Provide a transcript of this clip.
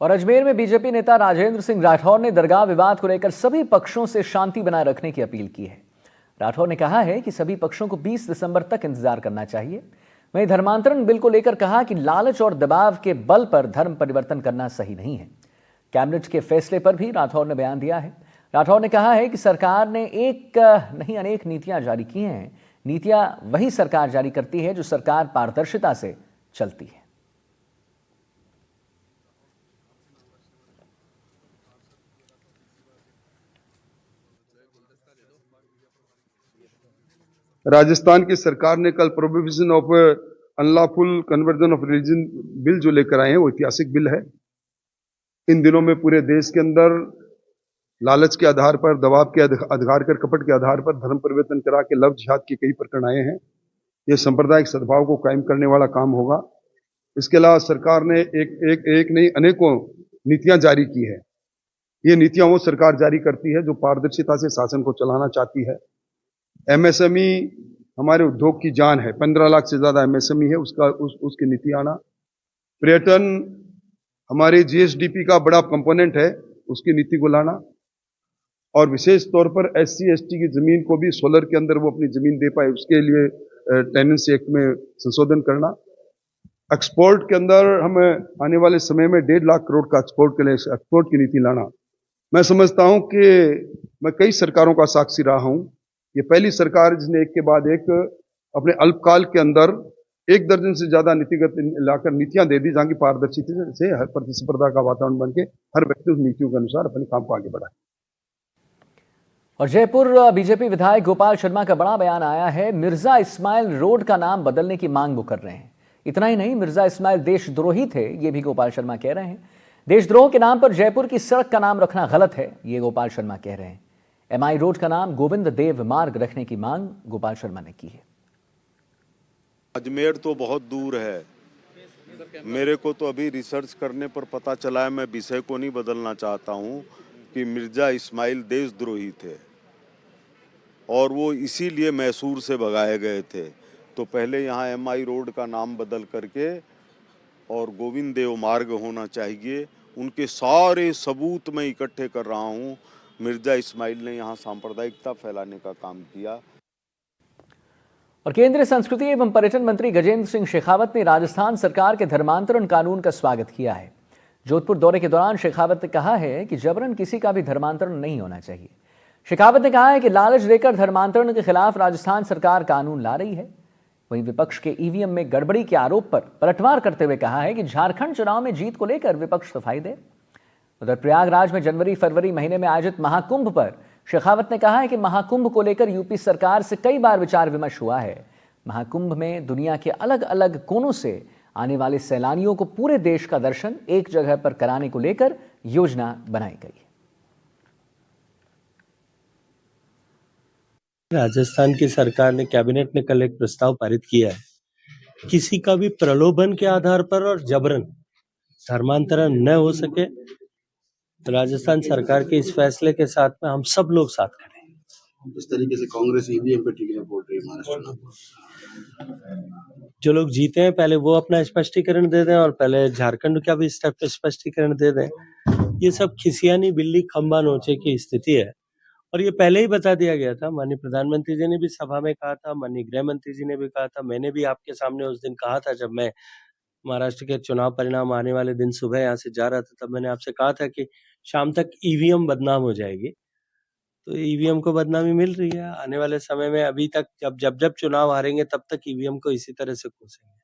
और अजमेर में बीजेपी नेता राजेंद्र सिंह राठौर ने दरगाह विवाद को लेकर सभी पक्षों से शांति बनाए रखने की अपील की है। राठौर ने कहा है कि सभी पक्षों को 20 दिसंबर तक इंतजार करना चाहिए। वहीं धर्मांतरण बिल को लेकर कहा कि लालच और दबाव के बल पर धर्म परिवर्तन करना सही नहीं है। कैबिनेट के फैसले पर भी राठौर ने बयान दिया है। राठौर ने कहा है कि सरकार ने एक नहीं अनेक नीतियां जारी की हैं। नीतियां वही सरकार जारी करती है जो सरकार पारदर्शिता से चलती है। राजस्थान की सरकार ने कल prohibition of unlawful conversion of religion bill जो लेकर आए हैं वो ऐतिहासिक बिल है। इन दिनों में पूरे देश के अंदर लालच के आधार पर, दबाव के आधार कर, कपट के आधार पर धर्म परिवर्तन करा के लव जिहाद के कई प्रकरण आए हैं। ये सांप्रदायिक सद्भाव को कायम करने वाला काम होगा। इसके अलावा सरकार ने एक नहीं अनेकों नीतियां जारी की है। ये नीतियां वो सरकार जारी करती है जो पारदर्शिता से शासन को चलाना चाहती है। एमएसएमई हमारे उद्योग की जान है। 15 लाख से ज्यादा एमएसएमई है, उसकी नीति आना। पर्यटन हमारे जीएसडीपी का बड़ा कंपोनेंट है, उसकी नीति को लाना। और विशेष तौर पर एससी एसटी की जमीन को भी सोलर के अंदर वो अपनी जमीन दे पाए, उसके लिए टेनेंसी एक्ट में संशोधन करना। एक्सपोर्ट के अंदर हम आने वाले समय में 1.5 लाख करोड़ का एक्सपोर्ट के लिए एक्सपोर्ट की नीति लाना। मैं समझता हूं कि मैं कई सरकारों का साक्षी रहा हूं। ये पहली सरकार जिसने एक के बाद एक अपने अल्पकाल के अंदर 1 दर्जन से ज्यादा नीतिगत लाकर नीतियां दे दी, जहां की पारदर्शिता से हर प्रतिस्पर्धा का वातावरण बन के हर व्यक्ति उस नीतियों के अनुसार अपने काम को आगे बढ़ाए। और जयपुर बीजेपी विधायक गोपाल शर्मा का बड़ा बयान आया है। मिर्जा इस्माइल रोड का नाम बदलने की मांग वो कर रहे हैं। इतना ही नहीं, मिर्जा इस्माइल देशद्रोही थे, ये भी गोपाल शर्मा कह रहे हैं। देशद्रोह के नाम पर जयपुर की सड़क का नाम रखना गलत है, ये गोपाल शर्मा कह रहे हैं। एमआई रोड का नाम गोविंद देव मार्ग रखने की मांग गोपाल शर्मा ने की है। अजमेर तो बहुत दूर है, मेरे को तो अभी रिसर्च करने पर पता चला है, मैं विषय को नहीं बदलना चाहता हूं, कि मिर्जा इस्माइल देशद्रोही थे और वो इसीलिए मैसूर से भगाए गए थे। तो पहले यहाँ एमआई रोड का नाम बदल करके और गोविंद देव मार्ग होना चाहिए। उनके सारे सबूत मैं इकट्ठे कर रहा हूँ। मिर्जा इस्माइल ने यहाँ सांप्रदायिकता फैलाने का काम किया। और केंद्रीय संस्कृति एवं पर्यटन मंत्री गजेंद्र सिंह शेखावत ने राजस्थान सरकार के धर्मांतरण कानून का स्वागत किया है। जोधपुर दौरे के दौरान शेखावत ने कहा है कि जबरन किसी का भी धर्मांतरण नहीं होना चाहिए। शेखावत ने कहा है कि लालच देकर धर्मांतरण के खिलाफ राजस्थान सरकार कानून ला रही है। वहीं विपक्ष के ईवीएम में गड़बड़ी के आरोप पर पलटवार करते हुए कहा है कि झारखंड चुनाव में जीत को लेकर विपक्ष सफाई दे। उधर प्रयागराज में जनवरी फरवरी महीने में आयोजित महाकुंभ पर शेखावत ने कहा है कि महाकुंभ को लेकर यूपी सरकार से कई बार विचार विमर्श हुआ है। महाकुंभ में दुनिया के अलग अलग कोनों से आने वाले सैलानियों को पूरे देश का दर्शन एक जगह पर कराने को लेकर योजना बनाई गई है। राजस्थान की सरकार ने, कैबिनेट ने कल एक प्रस्ताव पारित किया है, किसी का भी प्रलोभन के आधार पर और जबरन धर्मांतरण न हो सके। राजस्थान सरकार के इस फैसले के साथ में हम सब लोग साथ खड़े हैं। इस तरीके से कांग्रेस ईवीएम पे ठीक है बोल रही है महाराष्ट्र में। जो लोग जीते हैं पहले वो अपना स्पष्टीकरण दे दें और पहले झारखंड का भी स्पष्टीकरण दे दें। ये सब खिसियानी बिल्ली खंबा नोचे की स्थिति है और ये पहले ही बता दिया गया था। माननीय प्रधानमंत्री जी ने भी सभा में कहा था, माननीय गृह मंत्री जी ने भी कहा था, मैंने भी आपके सामने उस दिन कहा था जब मैं महाराष्ट्र के चुनाव परिणाम आने वाले दिन सुबह यहाँ से जा रहा था, तब मैंने आपसे कहा था कि शाम तक ईवीएम बदनाम हो जाएगी। तो ईवीएम को बदनामी मिल रही है। आने वाले समय में अभी तक जब चुनाव हारेंगे तब तक ईवीएम को इसी तरह से कोसेंगे।